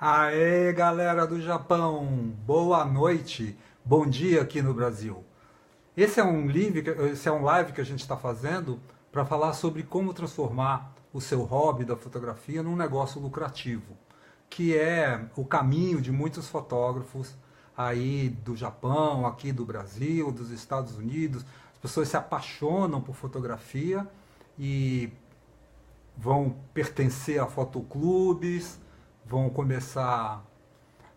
Aê, galera do Japão! Boa noite, bom dia aqui no Brasil. Esse é um live que a gente está fazendo para falar sobre como transformar o seu hobby da fotografia num negócio lucrativo, que é o caminho de muitos fotógrafos aí do Japão, aqui do Brasil, dos Estados Unidos. As pessoas se apaixonam por fotografia e vão pertencer a fotoclubes, vão começar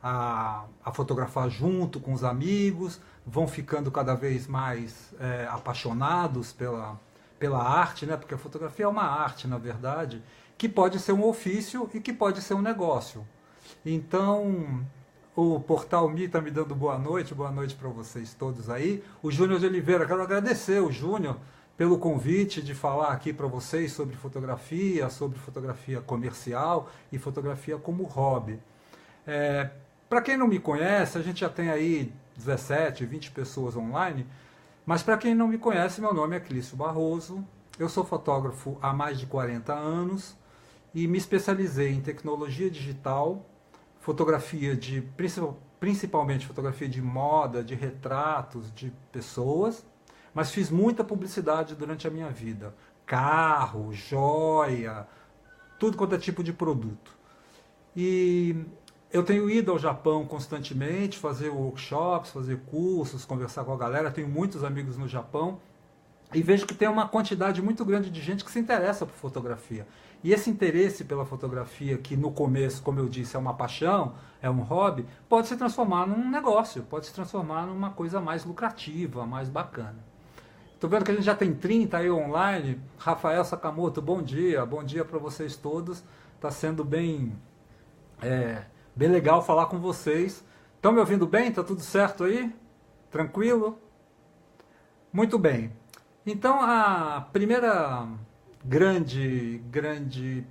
a fotografar junto com os amigos, vão ficando cada vez mais apaixonados pela arte, né? Porque a fotografia é uma arte, na verdade, que pode ser um ofício e que pode ser um negócio. Então, o Portal Me está me dando boa noite para vocês todos aí. O Júnior de Oliveira, quero agradecer o Júnior pelo convite de falar aqui para vocês sobre fotografia comercial e fotografia como hobby. Para quem não me conhece, a gente já tem aí 17, 20 pessoas online, mas para quem não me conhece, meu nome é Clício Barroso, eu sou fotógrafo há mais de 40 anos e me especializei em tecnologia digital, fotografia principalmente fotografia de moda, de retratos de pessoas, mas fiz muita publicidade durante a minha vida. Carro, joia, tudo quanto é tipo de produto. E eu tenho ido ao Japão constantemente, fazer workshops, fazer cursos, conversar com a galera. Tenho muitos amigos no Japão e vejo que tem uma quantidade muito grande de gente que se interessa por fotografia. E esse interesse pela fotografia, que no começo, como eu disse, é uma paixão, é um hobby, pode se transformar num negócio, pode se transformar numa coisa mais lucrativa, mais bacana. Estou vendo que a gente já tem 30 aí online. Rafael Sakamoto, bom dia para vocês todos. Está sendo bem legal falar com vocês. Estão me ouvindo bem? Está tudo certo aí? Tranquilo? Muito bem. Então a primeira grande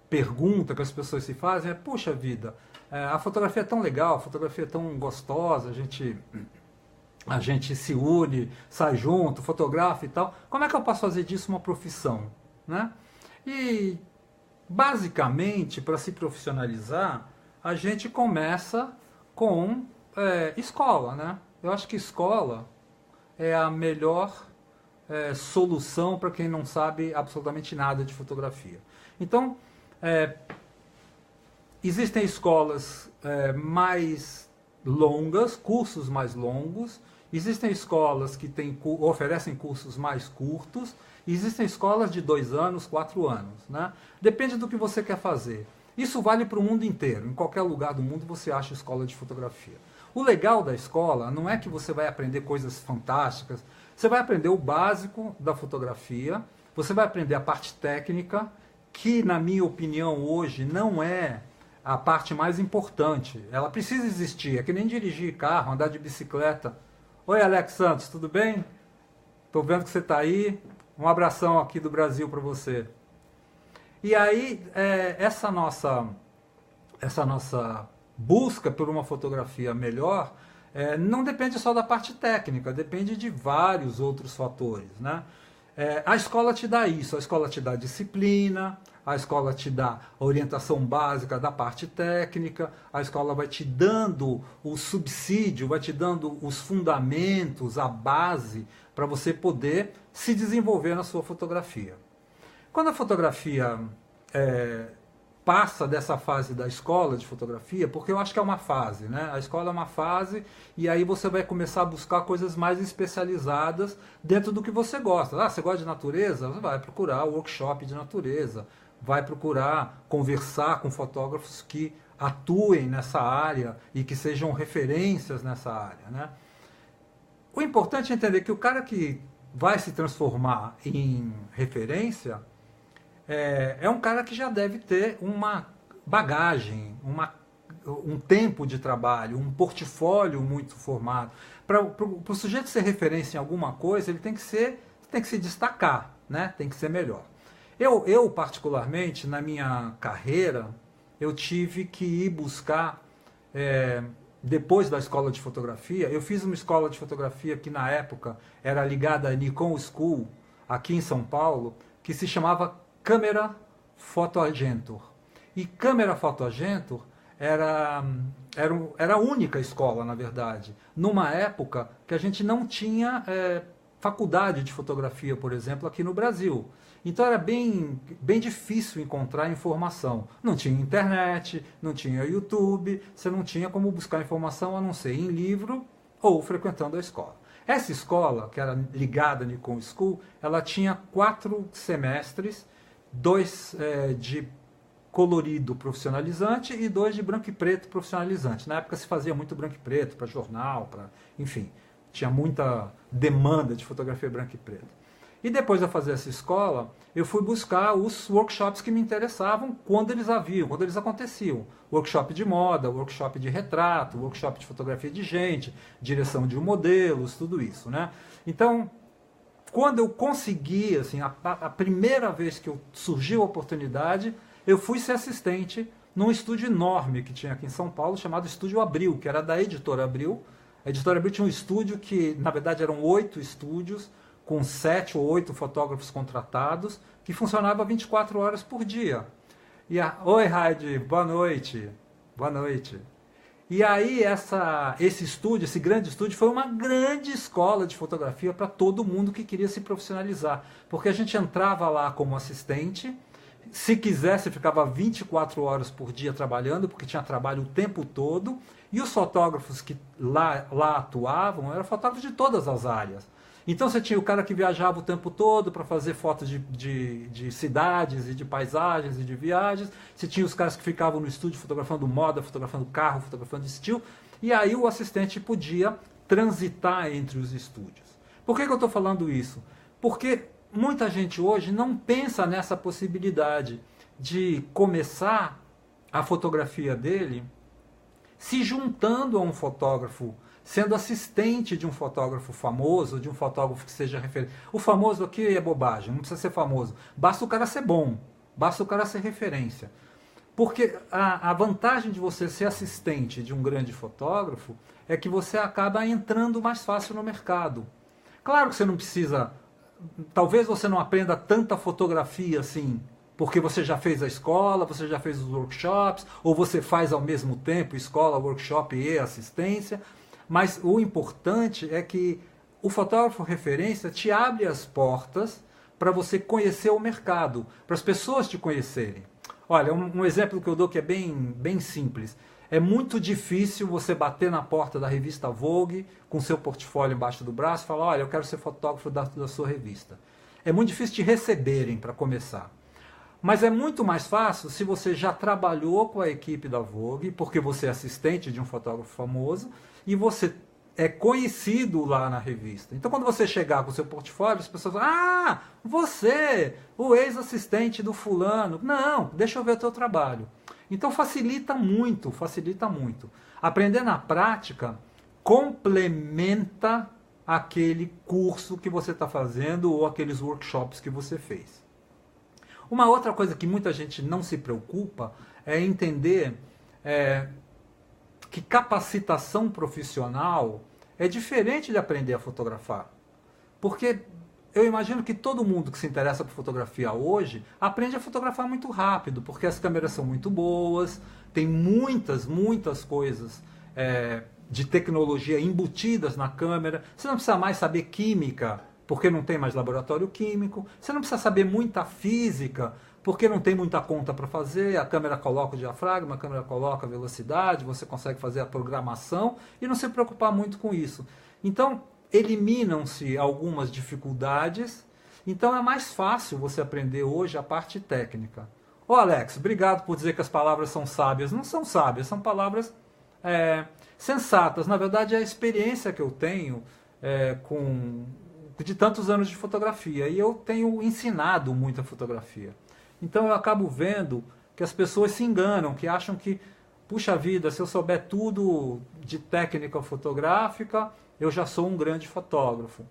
pergunta que as pessoas se fazem é: puxa vida, a fotografia é tão legal, a fotografia é tão gostosa, a gente se une, sai junto, fotografa e tal. Como é que eu posso fazer disso uma profissão, né? E basicamente, para se profissionalizar, a gente começa com escola, né? Eu acho que escola é a melhor solução para quem não sabe absolutamente nada de fotografia. Então, existem escolas mais longas, cursos mais longos, existem escolas que oferecem cursos mais curtos, e existem escolas de 2 anos, 4 anos. Né? Depende do que você quer fazer. Isso vale para o mundo inteiro. Em qualquer lugar do mundo você acha escola de fotografia. O legal da escola não é que você vai aprender coisas fantásticas. Você vai aprender o básico da fotografia, você vai aprender a parte técnica, que na minha opinião hoje não é a parte mais importante. Ela precisa existir, é que nem dirigir carro, andar de bicicleta. Oi, Alex Santos, tudo bem? Estou vendo que você está aí. Um abração aqui do Brasil para você. E aí, essa nossa busca por uma fotografia melhor não depende só da parte técnica, depende de vários outros fatores. Né? A escola te dá isso, a escola te dá disciplina, a escola te dá orientação básica da parte técnica, a escola vai te dando o subsídio, vai te dando os fundamentos, a base para você poder se desenvolver na sua fotografia. Quando a fotografia passa dessa fase da escola de fotografia, porque eu acho que é uma fase, né? A escola é uma fase e aí você vai começar a buscar coisas mais especializadas dentro do que você gosta. Ah, você gosta de natureza? Você vai procurar workshop de natureza, vai procurar conversar com fotógrafos que atuem nessa área e que sejam referências nessa área, né? O importante é entender que o cara que vai se transformar em referência é um cara que já deve ter uma bagagem, um tempo de trabalho, um portfólio muito formado. Para o sujeito ser referência em alguma coisa, ele tem que se destacar, né? Tem que ser melhor. Eu, particularmente, na minha carreira, eu tive que ir buscar, depois da escola de fotografia, eu fiz uma escola de fotografia que na época era ligada à Nikon School, aqui em São Paulo, que se chamava Câmera Photo Agentur. E Câmera Photo Agentur era a única escola, na verdade, numa época que a gente não tinha faculdade de fotografia, por exemplo, aqui no Brasil. Então era bem difícil encontrar informação. Não tinha internet, não tinha YouTube, você não tinha como buscar informação a não ser em livro ou frequentando a escola. Essa escola, que era ligada à Nikon School, ela tinha 4 semestres, 2 de colorido profissionalizante e 2 de branco e preto profissionalizante. Na época se fazia muito branco e preto para jornal, enfim, tinha muita demanda de fotografia branco e preto. E depois de eu fazer essa escola, eu fui buscar os workshops que me interessavam quando eles haviam, quando eles aconteciam. Workshop de moda, workshop de retrato, workshop de fotografia de gente, direção de modelos, tudo isso, né? Então, quando eu consegui, assim, a primeira vez que surgiu a oportunidade, eu fui ser assistente num estúdio enorme que tinha aqui em São Paulo, chamado Estúdio Abril, que era da Editora Abril. A Editora Abril tinha um estúdio que, na verdade, eram 8 estúdios, com 7 ou 8 fotógrafos contratados, que funcionava 24 horas por dia. Oi, Heidi, boa noite. Boa noite. E aí esse estúdio, esse grande estúdio, foi uma grande escola de fotografia para todo mundo que queria se profissionalizar. Porque a gente entrava lá como assistente, se quisesse ficava 24 horas por dia trabalhando, porque tinha trabalho o tempo todo, e os fotógrafos que lá atuavam eram fotógrafos de todas as áreas. Então você tinha o cara que viajava o tempo todo para fazer fotos de cidades e de paisagens e de viagens. Você tinha os caras que ficavam no estúdio fotografando moda, fotografando carro, fotografando estilo. E aí o assistente podia transitar entre os estúdios. Por que eu estou falando isso? Porque muita gente hoje não pensa nessa possibilidade de começar a fotografia dele se juntando a um fotógrafo, sendo assistente de um fotógrafo famoso, de um fotógrafo que seja referência. O famoso aqui é bobagem, não precisa ser famoso. Basta o cara ser bom, basta o cara ser referência. Porque a vantagem de você ser assistente de um grande fotógrafo é que você acaba entrando mais fácil no mercado. Claro que você não precisa... Talvez você não aprenda tanta fotografia assim, porque você já fez a escola, você já fez os workshops, ou você faz ao mesmo tempo escola, workshop e assistência. Mas o importante é que o fotógrafo referência te abre as portas para você conhecer o mercado, para as pessoas te conhecerem. Olha, um exemplo que eu dou que é bem simples. É muito difícil você bater na porta da revista Vogue com seu portfólio embaixo do braço e falar, olha, eu quero ser fotógrafo da sua revista. É muito difícil te receberem para começar. Mas é muito mais fácil se você já trabalhou com a equipe da Vogue, porque você é assistente de um fotógrafo famoso, e você é conhecido lá na revista. Então, quando você chegar com o seu portfólio, as pessoas falam, ah, você, o ex-assistente do fulano. Não, deixa eu ver o teu trabalho. Então, facilita muito, facilita muito. Aprender na prática complementa aquele curso que você está fazendo ou aqueles workshops que você fez. Uma outra coisa que muita gente não se preocupa é entender que capacitação profissional é diferente de aprender a fotografar. Porque eu imagino que todo mundo que se interessa por fotografia hoje aprende a fotografar muito rápido, porque as câmeras são muito boas, tem muitas coisas de tecnologia embutidas na câmera. Você não precisa mais saber química, porque não tem mais laboratório químico. Você não precisa saber muita física, porque não tem muita conta para fazer. A câmera coloca o diafragma, a câmera coloca a velocidade, você consegue fazer a programação e não se preocupar muito com isso. Então, eliminam-se algumas dificuldades. Então, é mais fácil você aprender hoje a parte técnica. Ô Alex, obrigado por dizer que as palavras são sábias. Não são sábias, são palavras sensatas. Na verdade, é a experiência que eu tenho de tantos anos de fotografia, e eu tenho ensinado muita fotografia. Então eu acabo vendo que as pessoas se enganam, que acham que, puxa vida, se eu souber tudo de técnica fotográfica, eu já sou um grande fotógrafo.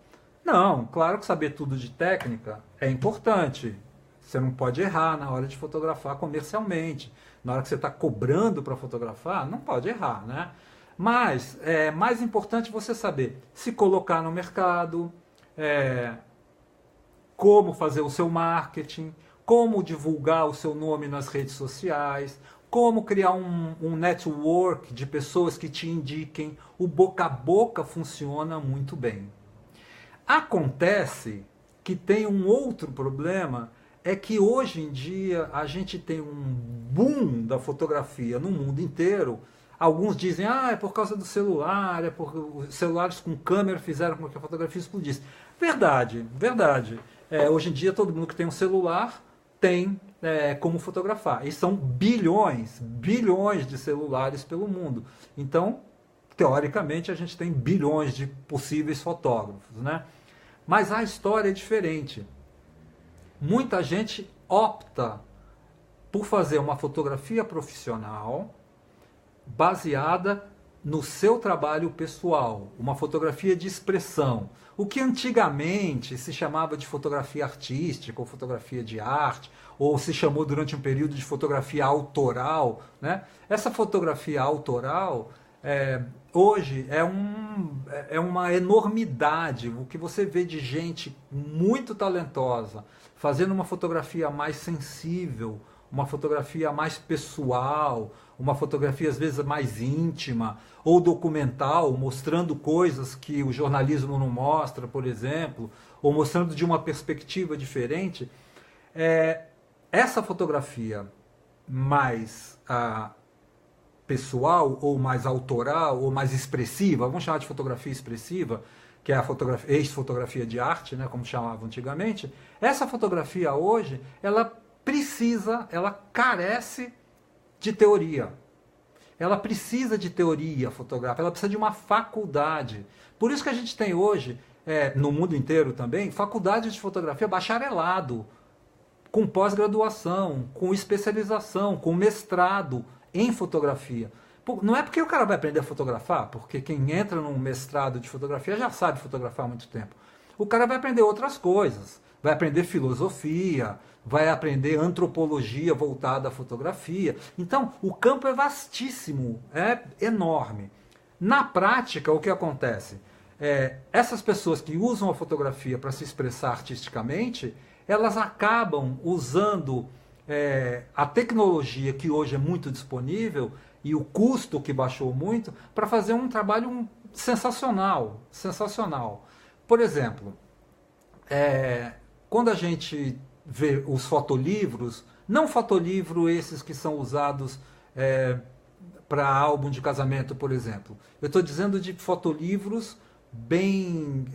Não, claro que saber tudo de técnica é importante. Você não pode errar na hora de fotografar comercialmente. Na hora que você está cobrando para fotografar, não pode errar, né? Mas é mais importante você saber se colocar no mercado, como fazer o seu marketing, como divulgar o seu nome nas redes sociais, como criar um network de pessoas que te indiquem. O boca a boca funciona muito bem. Acontece que tem um outro problema, é que hoje em dia a gente tem um boom da fotografia no mundo inteiro. Alguns dizem, é por causa do celular, é porque os celulares com câmera fizeram com que a fotografia explodisse. Verdade, verdade. Hoje em dia todo mundo que tem um celular tem como fotografar. E são bilhões de celulares pelo mundo. Então, teoricamente, a gente tem bilhões de possíveis fotógrafos, né? Mas a história é diferente. Muita gente opta por fazer uma fotografia profissional baseada no seu trabalho pessoal, uma fotografia de expressão. O que antigamente se chamava de fotografia artística, ou fotografia de arte, ou se chamou durante um período de fotografia autoral, né? Essa fotografia autoral hoje é uma enormidade. O que você vê de gente muito talentosa fazendo uma fotografia mais sensível, uma fotografia mais pessoal, uma fotografia às vezes mais íntima, ou documental, mostrando coisas que o jornalismo não mostra, por exemplo, ou mostrando de uma perspectiva diferente. Essa fotografia mais pessoal, ou mais autoral, ou mais expressiva, vamos chamar de fotografia expressiva, que é a ex-fotografia de arte, né, como chamavam antigamente. Essa fotografia hoje, ela carece de teoria. Ela precisa de teoria fotográfica, ela precisa de uma faculdade. Por isso que a gente tem hoje, no mundo inteiro também, faculdade de fotografia bacharelado, com pós-graduação, com especialização, com mestrado em fotografia. Não é porque o cara vai aprender a fotografar, porque quem entra num mestrado de fotografia já sabe fotografar há muito tempo. O cara vai aprender outras coisas, vai aprender filosofia, vai aprender antropologia voltada à fotografia. Então, o campo é vastíssimo, é enorme. Na prática, o que acontece? Essas pessoas que usam a fotografia para se expressar artisticamente, elas acabam usando a tecnologia que hoje é muito disponível e o custo que baixou muito para fazer um trabalho sensacional, sensacional. Por exemplo, quando a gente vê os fotolivros, não fotolivro esses que são usados para álbum de casamento, por exemplo. Eu estou dizendo de fotolivros bem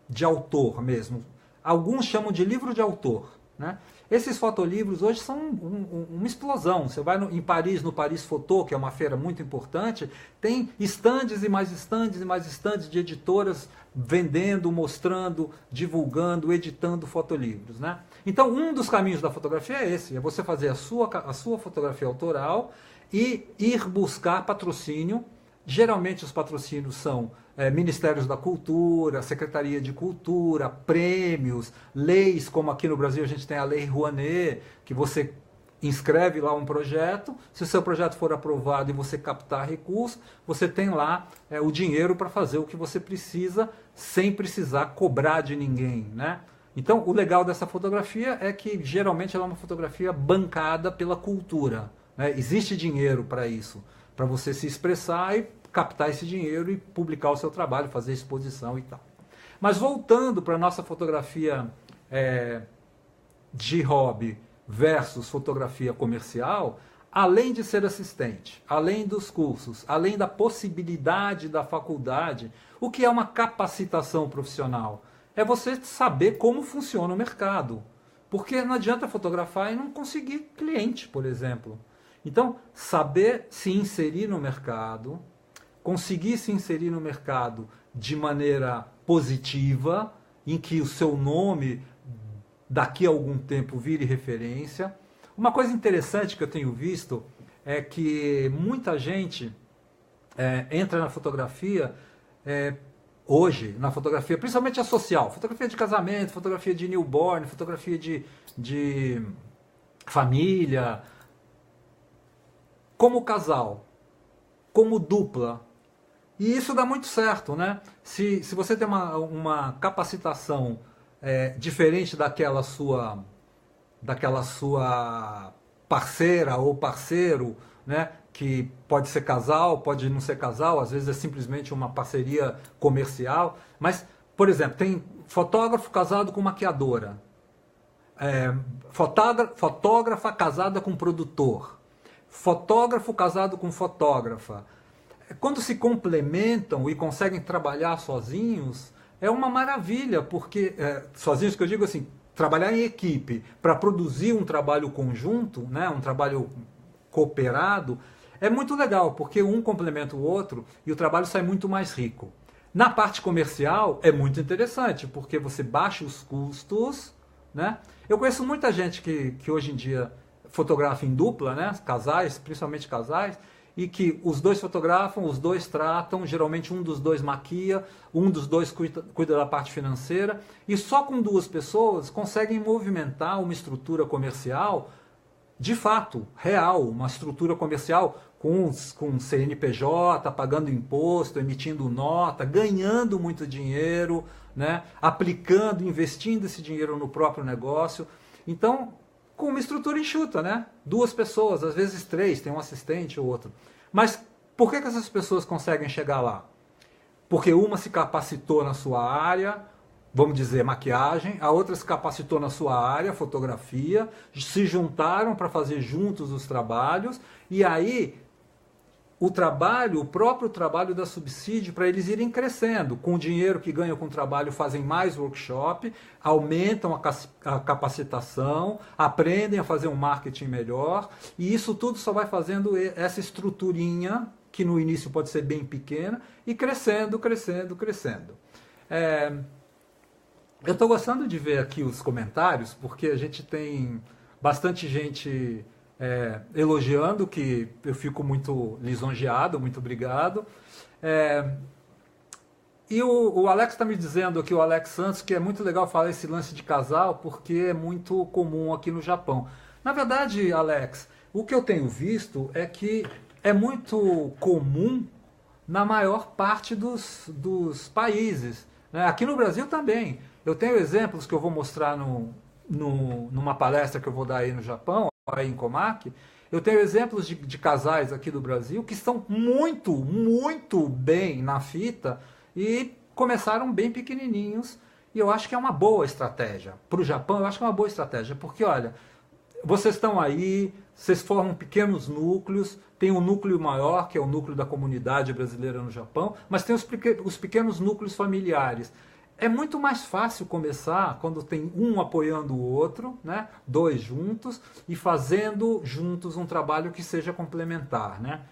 de autor mesmo. Alguns chamam de livro de autor, né? Esses fotolivros hoje são uma explosão. Você vai em Paris, no Paris Photo, que é uma feira muito importante, tem estandes e mais estandes e mais estandes de editoras vendendo, mostrando, divulgando, editando fotolivros, né? Então, um dos caminhos da fotografia é esse, é você fazer a sua fotografia autoral e ir buscar patrocínio. Geralmente os patrocínios são Ministérios da Cultura, Secretaria de Cultura, prêmios, leis, como aqui no Brasil a gente tem a Lei Rouanet, que você inscreve lá um projeto, se o seu projeto for aprovado e você captar recursos, você tem lá o dinheiro para fazer o que você precisa, sem precisar cobrar de ninguém, né? Então, o legal dessa fotografia é que geralmente ela é uma fotografia bancada pela cultura, né? Existe dinheiro para isso, para você se expressar e captar esse dinheiro e publicar o seu trabalho, fazer exposição e tal. Mas voltando para a nossa fotografia de hobby versus fotografia comercial, além de ser assistente, além dos cursos, além da possibilidade da faculdade, o que é uma capacitação profissional? É você saber como funciona o mercado. Porque não adianta fotografar e não conseguir cliente, por exemplo. Então, saber se inserir no mercado, conseguir se inserir no mercado de maneira positiva, em que o seu nome daqui a algum tempo vire referência. Uma coisa interessante que eu tenho visto é que muita gente entra na fotografia hoje, na fotografia, principalmente a social, fotografia de casamento, fotografia de newborn, fotografia de família, como casal, como dupla. E isso dá muito certo, né? Se você tem uma capacitação diferente daquela sua daquela sua parceira ou parceiro, né? Que pode ser casal, pode não ser casal, às vezes é simplesmente uma parceria comercial. Mas, por exemplo, tem fotógrafo casado com maquiadora, fotógrafa casada com produtor, fotógrafo casado com fotógrafa. Quando se complementam e conseguem trabalhar sozinhos, é uma maravilha, porque, sozinhos que eu digo assim, trabalhar em equipe para produzir um trabalho conjunto, né, um trabalho cooperado, é muito legal, porque um complementa o outro e o trabalho sai muito mais rico. Na parte comercial é muito interessante, porque você baixa os custos, né? Eu conheço muita gente que hoje em dia fotografa em dupla, né? Casais, principalmente casais, e que os dois fotografam, os dois tratam, geralmente um dos dois maquia, um dos dois cuida da parte financeira, e só com duas pessoas conseguem movimentar uma estrutura comercial de fato, real, uma estrutura comercial com CNPJ, pagando imposto, emitindo nota, ganhando muito dinheiro, né? Aplicando, investindo esse dinheiro no próprio negócio. Então, com uma estrutura enxuta, né? Duas pessoas, às vezes três, tem um assistente ou outro. Mas por que essas pessoas conseguem chegar lá? Porque uma se capacitou na sua área, vamos dizer, maquiagem, a outra se capacitou na sua área, fotografia, se juntaram para fazer juntos os trabalhos, e aí o próprio trabalho dá subsídio para eles irem crescendo. Com o dinheiro que ganham com o trabalho, fazem mais workshop, aumentam a capacitação, aprendem a fazer um marketing melhor, e isso tudo só vai fazendo essa estruturinha, que no início pode ser bem pequena, e crescendo, crescendo, crescendo. Eu estou gostando de ver aqui os comentários, porque a gente tem bastante gente elogiando, que eu fico muito lisonjeado, muito obrigado. E o Alex está me dizendo aqui, o Alex Santos, que é muito legal falar esse lance de casal, porque é muito comum aqui no Japão. Na verdade, Alex, o que eu tenho visto é que é muito comum na maior parte dos países, né? Aqui no Brasil também. Eu tenho exemplos que eu vou mostrar numa palestra que eu vou dar aí no Japão, aí em Komak. Eu tenho exemplos de casais aqui do Brasil que estão muito, muito bem na fita e começaram bem pequenininhos. E eu acho que é uma boa estratégia. Para o Japão, eu acho que é uma boa estratégia, porque, olha, vocês estão aí, vocês formam pequenos núcleos, tem um núcleo maior, que é o núcleo da comunidade brasileira no Japão, mas tem os pequenos núcleos familiares. É muito mais fácil começar quando tem um apoiando o outro, né? Dois juntos, e fazendo juntos um trabalho que seja complementar, né?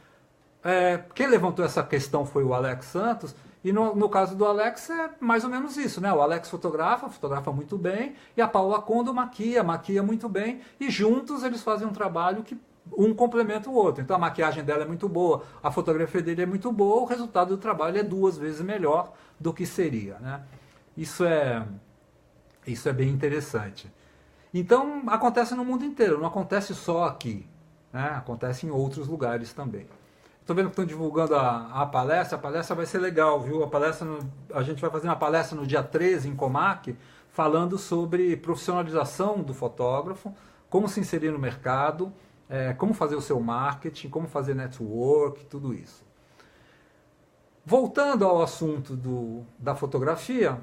Quem levantou essa questão foi o Alex Santos, e no caso do Alex é mais ou menos isso, né? O Alex fotografa muito bem, e a Paula Kondo maquia muito bem, e juntos eles fazem um trabalho que um complementa o outro. Então a maquiagem dela é muito boa, a fotografia dele é muito boa, o resultado do trabalho é 2 vezes melhor do que seria, né? Isso é bem interessante. Então acontece no mundo inteiro, não acontece só aqui, né? Acontece em outros lugares também. Estou vendo que estão divulgando a palestra vai ser legal, viu? A gente vai fazer uma palestra no dia 13 em Komak, falando sobre profissionalização do fotógrafo, como se inserir no mercado, como fazer o seu marketing, como fazer network, tudo isso. Voltando ao assunto da fotografia,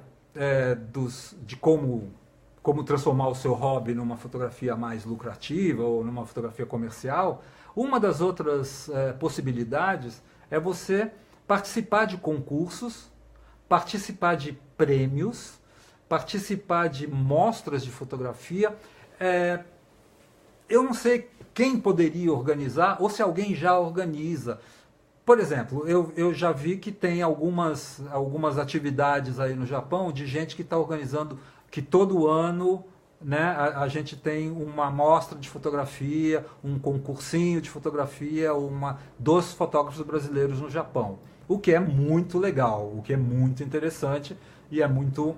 de como transformar o seu hobby numa fotografia mais lucrativa ou numa fotografia comercial, uma das outras possibilidades é você participar de concursos, participar de prêmios, participar de mostras de fotografia. Eu não sei quem poderia organizar ou se alguém já organiza. Por exemplo, eu já vi que tem algumas atividades aí no Japão de gente que está organizando, que todo ano, né, a gente tem uma mostra de fotografia, um concursinho de fotografia, dos fotógrafos brasileiros no Japão. O que é muito legal, o que é muito interessante e é muito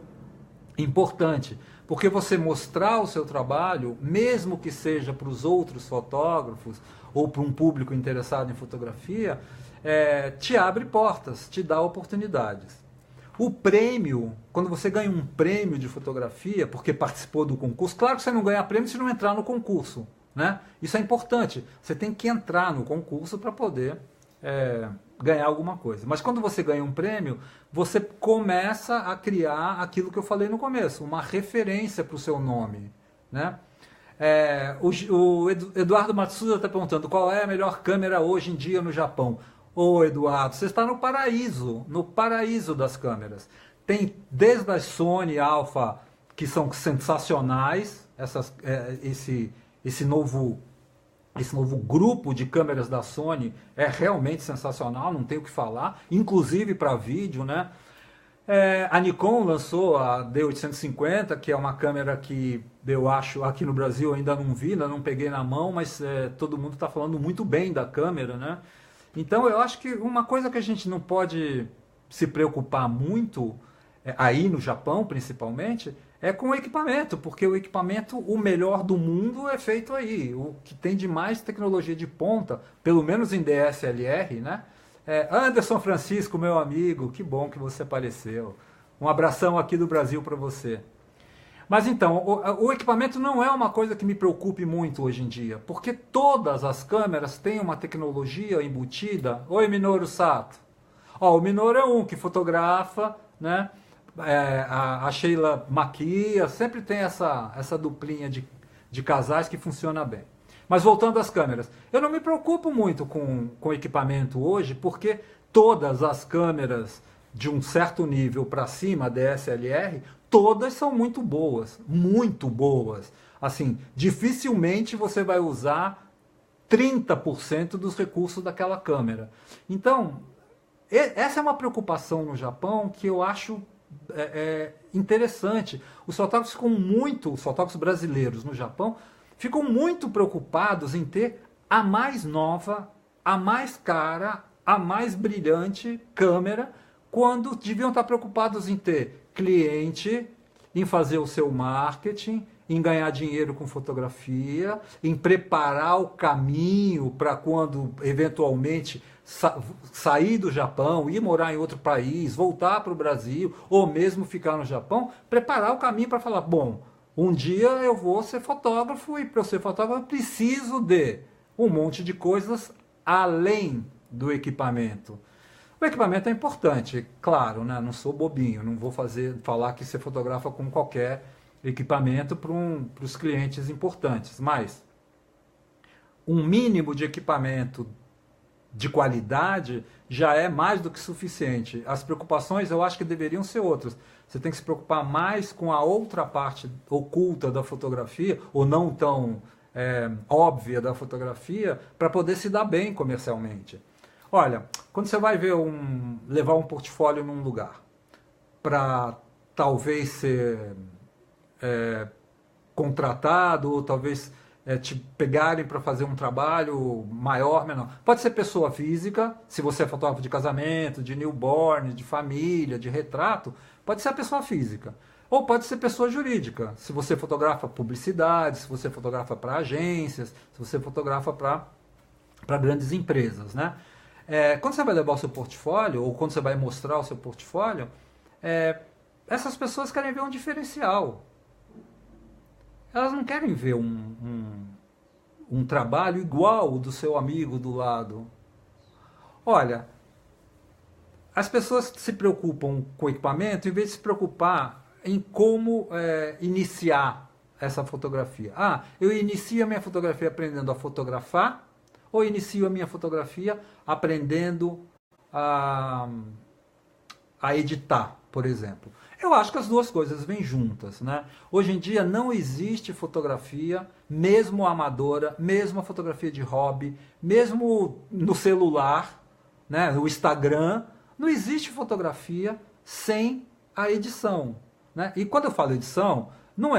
importante. Porque você mostrar o seu trabalho, mesmo que seja para os outros fotógrafos ou para um público interessado em fotografia, te abre portas, te dá oportunidades. O prêmio, quando você ganha um prêmio de fotografia, porque participou do concurso, claro que você não ganha prêmio se não entrar no concurso, né? Isso é importante. Você tem que entrar no concurso para poder ganhar alguma coisa. Mas quando você ganha um prêmio, você começa a criar aquilo que eu falei no começo, uma referência para o seu nome, né? O Eduardo Matsuda está perguntando qual é a melhor câmera hoje em dia no Japão. Ô Eduardo, você está no paraíso das câmeras. Tem desde as Sony Alpha, que são sensacionais, esse novo grupo de câmeras da Sony é realmente sensacional, não tem o que falar, inclusive para vídeo, né? A Nikon lançou a D850, que é uma câmera que eu acho, aqui no Brasil eu ainda não vi, ainda não peguei na mão, mas todo mundo está falando muito bem da câmera, né? Então eu acho que uma coisa que a gente não pode se preocupar muito, aí no Japão principalmente, é com o equipamento, porque o equipamento, o melhor do mundo é feito aí. O que tem de mais tecnologia de ponta, pelo menos em DSLR, né? Anderson Francisco, meu amigo, que bom que você apareceu. Um abração aqui do Brasil para você. Mas então, o equipamento não é uma coisa que me preocupe muito hoje em dia, porque todas as câmeras têm uma tecnologia embutida. Oi, Minoru Sato. Ó, o Minoru é um que fotografa, né? A Sheila maquia, sempre tem essa duplinha de casais que funciona bem. Mas voltando às câmeras, eu não me preocupo muito com equipamento hoje, porque todas as câmeras de um certo nível para cima, DSLR, todas são muito boas, muito boas. Assim, dificilmente você vai usar 30% dos recursos daquela câmera. Então, essa é uma preocupação no Japão que eu acho interessante. Os fotógrafos brasileiros no Japão ficam muito preocupados em ter a mais nova, a mais cara, a mais brilhante câmera, quando deviam estar preocupados em ter cliente, em fazer o seu marketing, em ganhar dinheiro com fotografia, em preparar o caminho para quando eventualmente sair do Japão, ir morar em outro país, voltar para o Brasil, ou mesmo ficar no Japão, preparar o caminho para falar, bom, um dia eu vou ser fotógrafo e para eu ser fotógrafo eu preciso de um monte de coisas além do equipamento. O equipamento é importante, claro, né? Não sou bobinho, não vou falar que você fotografa com qualquer equipamento para os clientes importantes, mas um mínimo de equipamento de qualidade já é mais do que suficiente. As preocupações eu acho que deveriam ser outras. Você tem que se preocupar mais com a outra parte oculta da fotografia, ou não tão óbvia da fotografia, para poder se dar bem comercialmente. Olha, quando você vai levar um portfólio num lugar, para talvez ser contratado, ou talvez te pegarem para fazer um trabalho maior, menor. Pode ser pessoa física, se você é fotógrafo de casamento, de newborn, de família, de retrato, pode ser a pessoa física. Ou pode ser pessoa jurídica, se você fotografa publicidade, se você fotografa para agências, se você fotografa para grandes empresas, né? Quando você vai levar o seu portfólio, ou quando você vai mostrar o seu portfólio, essas pessoas querem ver um diferencial. Elas não querem ver um trabalho igual o do seu amigo do lado. Olha, as pessoas se preocupam com o equipamento em vez de se preocupar em como iniciar essa fotografia. Eu inicio a minha fotografia aprendendo a fotografar, ou inicio a minha fotografia aprendendo a editar, por exemplo. Eu acho que as duas coisas vêm juntas, né? Hoje em dia não existe fotografia, mesmo amadora, mesmo a fotografia de hobby, mesmo no celular, né, no Instagram, não existe fotografia sem a edição, né? E quando eu falo edição, não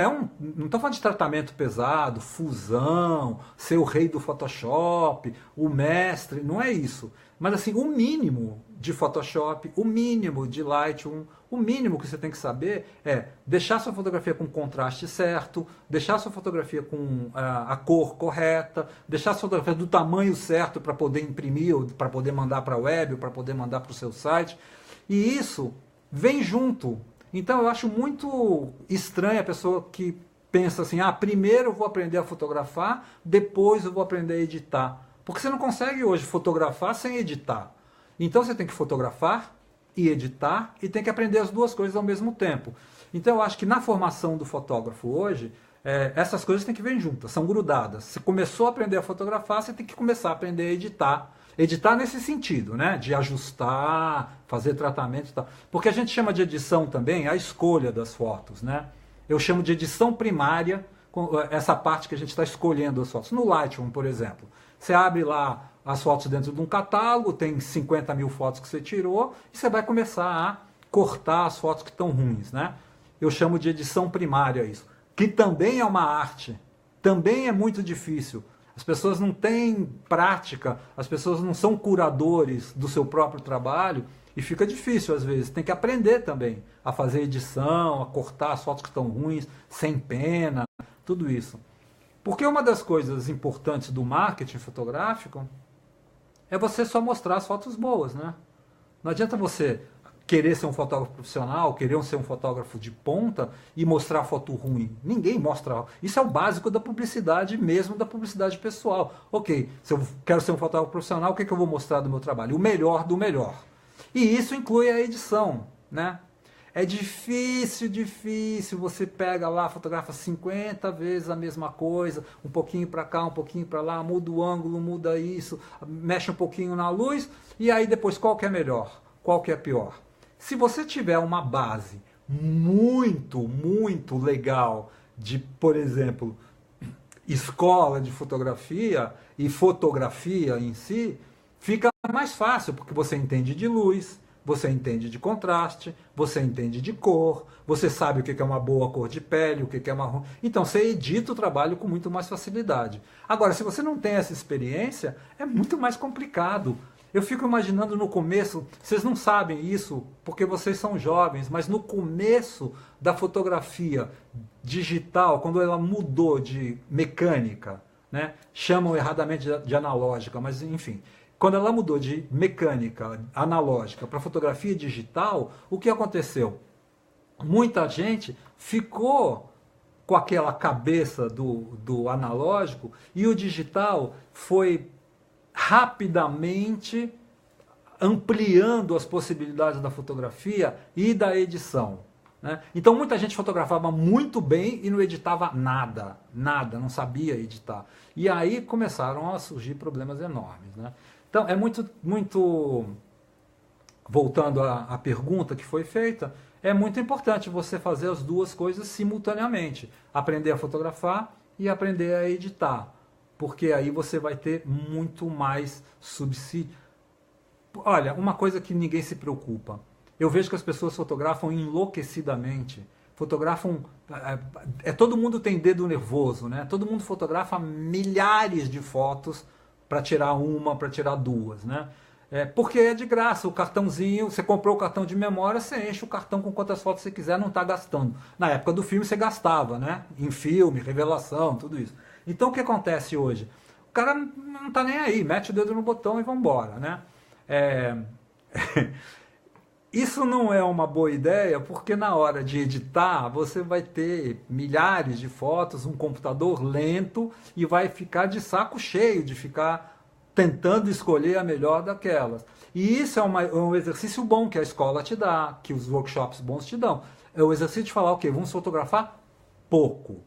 estou falando de tratamento pesado, fusão, ser o rei do Photoshop, o mestre, não é isso. Mas assim, o mínimo de Photoshop, o mínimo de Lightroom, o mínimo que você tem que saber é deixar sua fotografia com o contraste certo, deixar sua fotografia com a cor correta, deixar sua fotografia do tamanho certo para poder imprimir, para poder mandar para a web, para poder mandar para o seu site. E isso vem junto. Então eu acho muito estranho a pessoa que pensa assim, primeiro eu vou aprender a fotografar, depois eu vou aprender a editar. Porque você não consegue hoje fotografar sem editar. Então você tem que fotografar e editar e tem que aprender as duas coisas ao mesmo tempo. Então eu acho que na formação do fotógrafo hoje, essas coisas têm que vir juntas, são grudadas. Você começou a aprender a fotografar, você tem que começar a aprender a editar. Editar nesse sentido, né? De ajustar, fazer tratamento e tal. Porque a gente chama de edição também a escolha das fotos, né? Eu chamo de edição primária, essa parte que a gente está escolhendo as fotos. No Lightroom, por exemplo, você abre lá as fotos dentro de um catálogo, tem 50 mil fotos que você tirou, e você vai começar a cortar as fotos que estão ruins, né? Eu chamo de edição primária isso, que também é uma arte, também é muito difícil. As pessoas não têm prática, as pessoas não são curadores do seu próprio trabalho e fica difícil às vezes. Tem que aprender também a fazer edição, a cortar as fotos que estão ruins, sem pena, tudo isso. Porque uma das coisas importantes do marketing fotográfico é você só mostrar as fotos boas, né? Não adianta você querer ser um fotógrafo profissional, querer ser um fotógrafo de ponta e mostrar foto ruim. Ninguém mostra. Isso é o básico da publicidade, mesmo da publicidade pessoal. Ok, se eu quero ser um fotógrafo profissional, o que eu vou mostrar do meu trabalho? O melhor do melhor. E isso inclui a edição, né? É difícil, você pega lá, fotografa 50 vezes a mesma coisa, um pouquinho para cá, um pouquinho para lá, muda o ângulo, muda isso, mexe um pouquinho na luz, e aí depois qual que é melhor, qual que é pior? Se você tiver uma base muito legal de, por exemplo, escola de fotografia e fotografia em si, fica mais fácil, porque você entende de luz, você entende de contraste, você entende de cor, você sabe o que é uma boa cor de pele, o que é marrom. Então você edita o trabalho com muito mais facilidade. Agora, se você não tem essa experiência, é muito mais complicado. Eu fico imaginando no começo, vocês não sabem isso porque vocês são jovens, mas no começo da fotografia digital, quando ela mudou de mecânica, né? Chamam erradamente de analógica, mas enfim, quando ela mudou de mecânica analógica para fotografia digital, o que aconteceu? Muita gente ficou com aquela cabeça do analógico e o digital foi rapidamente ampliando as possibilidades da fotografia e da edição, né? Então muita gente fotografava muito bem e não editava nada, não sabia editar. E aí começaram a surgir problemas enormes, né? Então é muito, voltando à pergunta que foi feita, é muito importante você fazer as duas coisas simultaneamente, aprender a fotografar e aprender a editar. Porque aí você vai ter muito mais subsídio. Olha, uma coisa que ninguém se preocupa. Eu vejo que as pessoas fotografam enlouquecidamente. Fotografam. Todo mundo tem dedo nervoso, né? Todo mundo fotografa milhares de fotos para tirar uma, para tirar duas, né? Porque é de graça, o cartãozinho, você comprou o cartão de memória, você enche o cartão com quantas fotos você quiser, não está gastando. Na época do filme você gastava, né? Em filme, revelação, tudo isso. Então o que acontece hoje? O cara não está nem aí, mete o dedo no botão e vambora, né? Isso não é uma boa ideia, porque na hora de editar você vai ter milhares de fotos, um computador lento e vai ficar de saco cheio de ficar tentando escolher a melhor daquelas. E isso é um exercício bom que a escola te dá, que os workshops bons te dão. É o exercício de falar, ok, vamos fotografar pouco.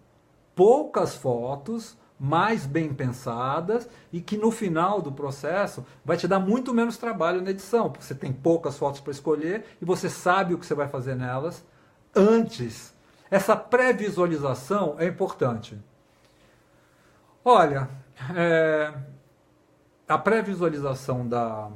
Poucas fotos, mais bem pensadas e que no final do processo vai te dar muito menos trabalho na edição, porque você tem poucas fotos para escolher e você sabe o que você vai fazer nelas antes. Essa pré-visualização é importante. Olha, a pré-visualização da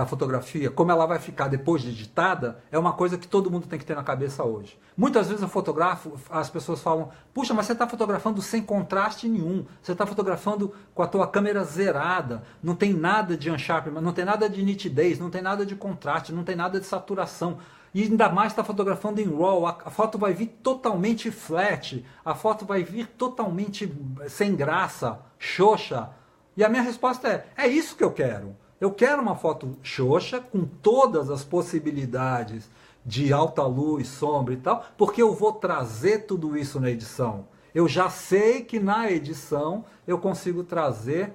fotografia, como ela vai ficar depois de editada, é uma coisa que todo mundo tem que ter na cabeça hoje. Muitas vezes eu fotografo, as pessoas falam, puxa, mas você está fotografando sem contraste nenhum, você está fotografando com a tua câmera zerada, não tem nada de unsharp, não tem nada de nitidez, não tem nada de contraste, não tem nada de saturação. E ainda mais está fotografando em RAW, a foto vai vir totalmente flat, a foto vai vir totalmente sem graça, xoxa. E a minha resposta é isso que eu quero. Eu quero uma foto xoxa, com todas as possibilidades de alta luz, sombra e tal, porque eu vou trazer tudo isso na edição. Eu já sei que na edição eu consigo trazer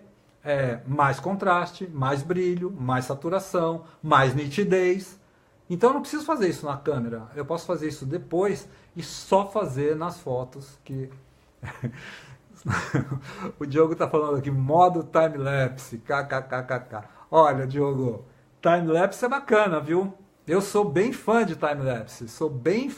mais contraste, mais brilho, mais saturação, mais nitidez. Então eu não preciso fazer isso na câmera, eu posso fazer isso depois e só fazer nas fotos que... O Diogo está falando aqui, modo time-lapse, kkkk. Olha, Diogo, time-lapse é bacana, viu? Eu sou bem fã de time-lapse, sou bem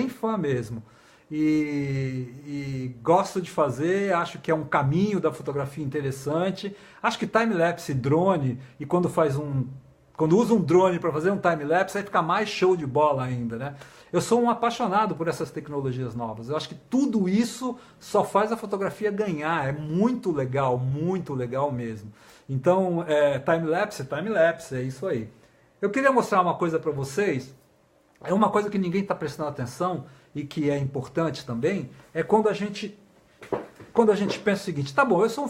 fã mesmo. E gosto de fazer, acho que é um caminho da fotografia interessante. Acho que time-lapse, drone, e quando usa um drone para fazer um time-lapse, aí fica mais show de bola ainda, né? Eu sou um apaixonado por essas tecnologias novas. Eu acho que tudo isso só faz a fotografia ganhar. É muito legal mesmo. Então, time-lapse, é isso aí. Eu queria mostrar uma coisa para vocês. É uma coisa que ninguém está prestando atenção e que é importante também. É quando a gente pensa o seguinte: tá bom, eu sou um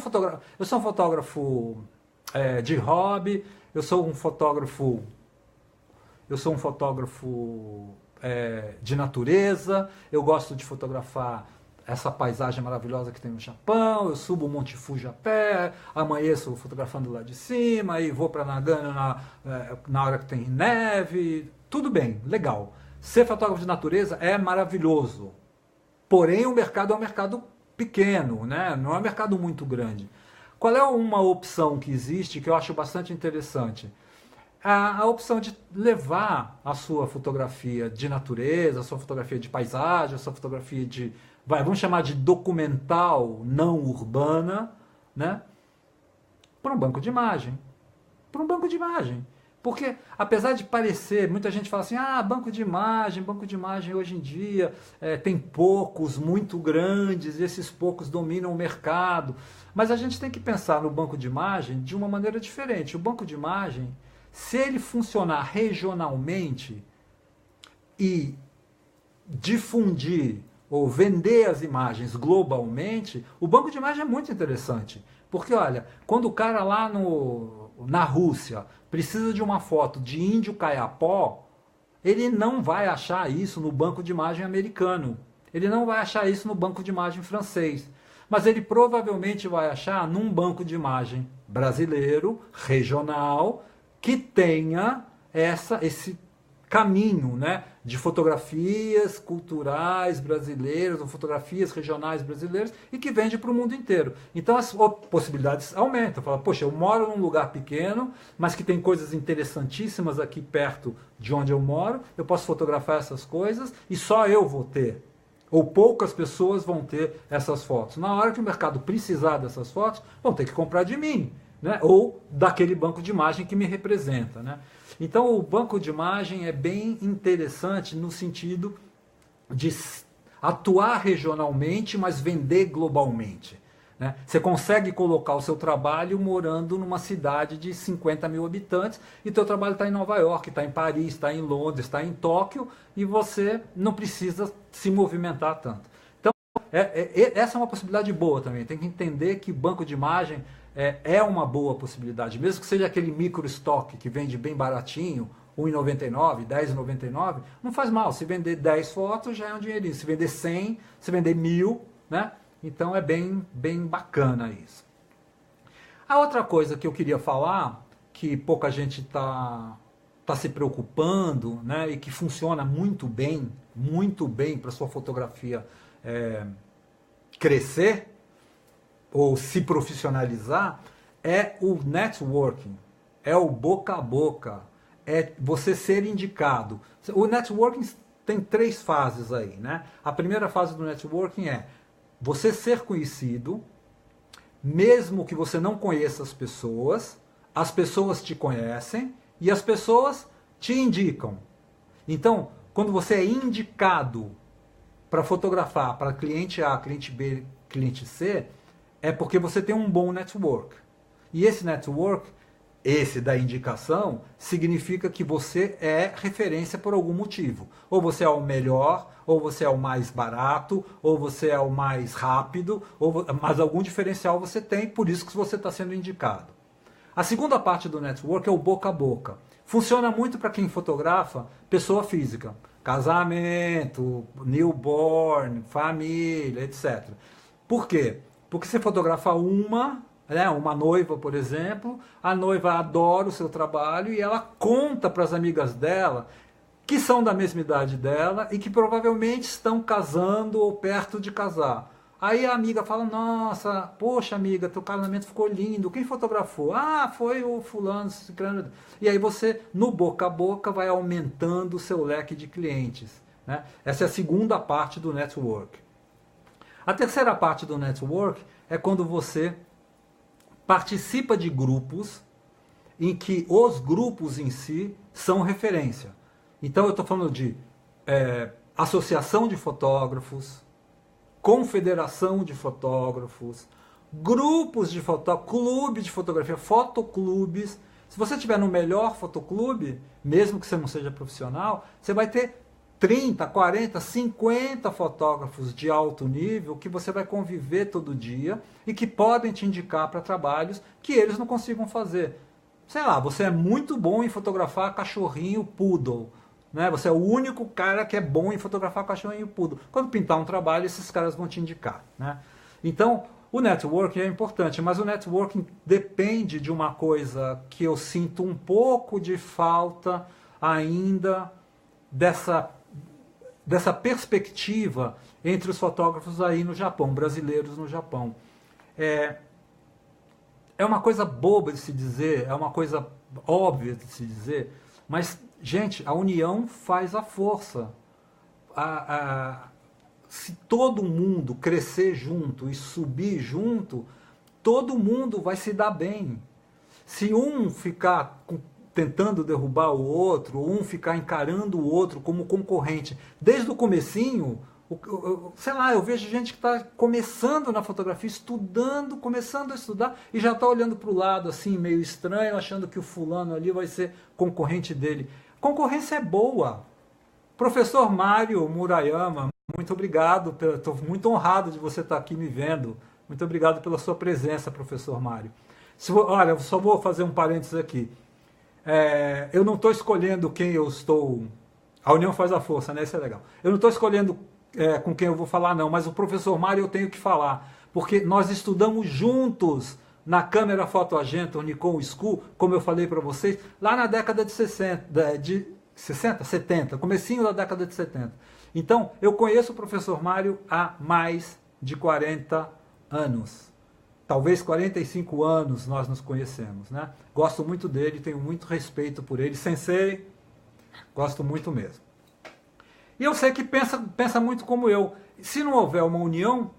fotógrafo de hobby. Eu sou um fotógrafo de natureza, eu gosto de fotografar essa paisagem maravilhosa que tem no Japão, eu subo o Monte Fuji a pé, amanheço fotografando lá de cima, e vou para Nagano na hora que tem neve, tudo bem, legal. Ser fotógrafo de natureza é maravilhoso, porém o mercado é um mercado pequeno, né? Não é um mercado muito grande. Qual é uma opção que existe que eu acho bastante interessante? A opção de levar a sua fotografia de natureza, a sua fotografia de paisagem, a sua fotografia vamos chamar de documental não urbana, né? Para um banco de imagem. Porque, apesar de parecer, muita gente fala assim, banco de imagem hoje em dia tem poucos, muito grandes, e esses poucos dominam o mercado. Mas a gente tem que pensar no banco de imagem de uma maneira diferente. O banco de imagem, se ele funcionar regionalmente e difundir ou vender as imagens globalmente, o banco de imagem é muito interessante. Porque, olha, quando o cara lá na Rússia precisa de uma foto de índio caiapó, ele não vai achar isso no banco de imagem americano. Ele não vai achar isso no banco de imagem francês. Mas ele provavelmente vai achar num banco de imagem brasileiro, regional, que tenha esse caminho, né, de fotografias culturais brasileiras ou fotografias regionais brasileiras e que vende para o mundo inteiro. Então as possibilidades aumentam. Fala, poxa, eu moro num lugar pequeno, mas que tem coisas interessantíssimas aqui perto de onde eu moro, eu posso fotografar essas coisas e só eu vou ter. Ou poucas pessoas vão ter essas fotos. Na hora que o mercado precisar dessas fotos, vão ter que comprar de mim, né? Ou daquele banco de imagem que me representa, né? Então o banco de imagem é bem interessante no sentido de atuar regionalmente, mas vender globalmente, né? Você consegue colocar o seu trabalho morando numa cidade de 50 mil habitantes e teu trabalho está em Nova York, está em Paris, está em Londres, está em Tóquio e você não precisa se movimentar tanto. Então essa é uma possibilidade boa também. Tem que entender que banco de imagem é uma boa possibilidade, mesmo que seja aquele micro estoque que vende bem baratinho, R$1,99, R$10,99, não faz mal. Se vender 10 fotos já é um dinheirinho. Se vender 100, se vender 1.000, né? Então é bem bacana isso. A outra coisa que eu queria falar, que pouca gente está se preocupando, né? E que funciona muito bem para sua fotografia crescer, ou se profissionalizar, é o networking, é o boca a boca, é você ser indicado. O networking tem 3 fases aí, né? A primeira fase do networking é você ser conhecido, mesmo que você não conheça as pessoas te conhecem e as pessoas te indicam. Então, quando você é indicado para fotografar para cliente A, cliente B, cliente C, é porque você tem um bom network. E esse network, esse da indicação, significa que você é referência por algum motivo. Ou você é o melhor, ou você é o mais barato, ou você é o mais rápido, mas algum diferencial você tem, por isso que você está sendo indicado. A segunda parte do network é o boca a boca. Funciona muito para quem fotografa pessoa física. Casamento, newborn, família, etc. Por quê? Porque você fotografa uma noiva, por exemplo, a noiva adora o seu trabalho e ela conta para as amigas dela, que são da mesma idade dela e que provavelmente estão casando ou perto de casar. Aí a amiga fala, nossa, poxa amiga, teu casamento ficou lindo, quem fotografou? Ah, foi o fulano, ciclano. E aí você, no boca a boca, vai aumentando o seu leque de clientes. Né? Essa é a segunda parte do network. A terceira parte do network é quando você participa de grupos em que os grupos em si são referência. Então eu estou falando de associação de fotógrafos, confederação de fotógrafos, grupos de fotógrafos, clube de fotografia, fotoclubes. Se você estiver no melhor fotoclube, mesmo que você não seja profissional, você vai ter 30, 40, 50 fotógrafos de alto nível que você vai conviver todo dia e que podem te indicar para trabalhos que eles não consigam fazer. Sei lá, você é muito bom em fotografar cachorrinho poodle. Né? Você é o único cara que é bom em fotografar cachorrinho poodle. Quando pintar um trabalho, esses caras vão te indicar. Né? Então, o networking é importante, mas o networking depende de uma coisa que eu sinto um pouco de falta ainda dessa perspectiva entre os fotógrafos aí no Japão, brasileiros no Japão. É uma coisa boba de se dizer, é uma coisa óbvia de se dizer, mas, gente, a união faz a força. Se todo mundo crescer junto e subir junto, todo mundo vai se dar bem. Se um ficar tentando derrubar o outro, ou um ficar encarando o outro como concorrente, desde o comecinho, sei lá, eu vejo gente que está começando na fotografia, estudando, começando a estudar, e já está olhando para o lado assim, meio estranho, achando que o fulano ali vai ser concorrente dele. Concorrência é boa. Professor Mário Murayama, muito obrigado, estou muito honrado de você estar aqui me vendo. Muito obrigado pela sua presença, professor Mário. Olha, só vou fazer um parênteses aqui. Eu não estou escolhendo quem eu estou... A união faz a força, né? Isso é legal. Eu não estou escolhendo com quem eu vou falar, não, mas o professor Mário eu tenho que falar, porque nós estudamos juntos na câmera Photo Argento Nikon School, como eu falei para vocês, lá na década de 70, comecinho da década de 70. Então, eu conheço o professor Mário há mais de 40 anos. Talvez 45 anos nós nos conhecemos, né? Gosto muito dele, tenho muito respeito por ele. Sensei, gosto muito mesmo. E eu sei que pensa muito como eu. Se não houver uma união,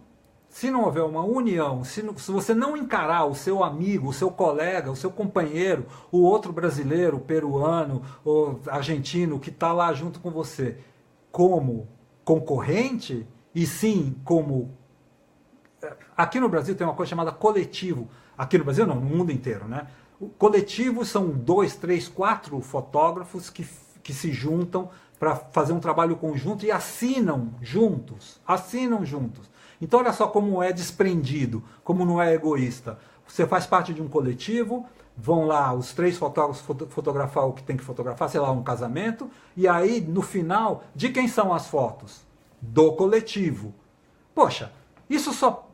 se você não encarar o seu amigo, o seu colega, o seu companheiro, o outro brasileiro, peruano ou argentino que está lá junto com você como concorrente, e sim como... Aqui no Brasil tem uma coisa chamada coletivo. Aqui no Brasil não, no mundo inteiro, né? O coletivo são 2, 3, 4 fotógrafos que se juntam para fazer um trabalho conjunto e assinam juntos. Então olha só como é desprendido, como não é egoísta. Você faz parte de um coletivo, vão lá os 3 fotógrafos fotografar o que tem que fotografar, sei lá, um casamento, e aí no final, de quem são as fotos? Do coletivo. Poxa, isso só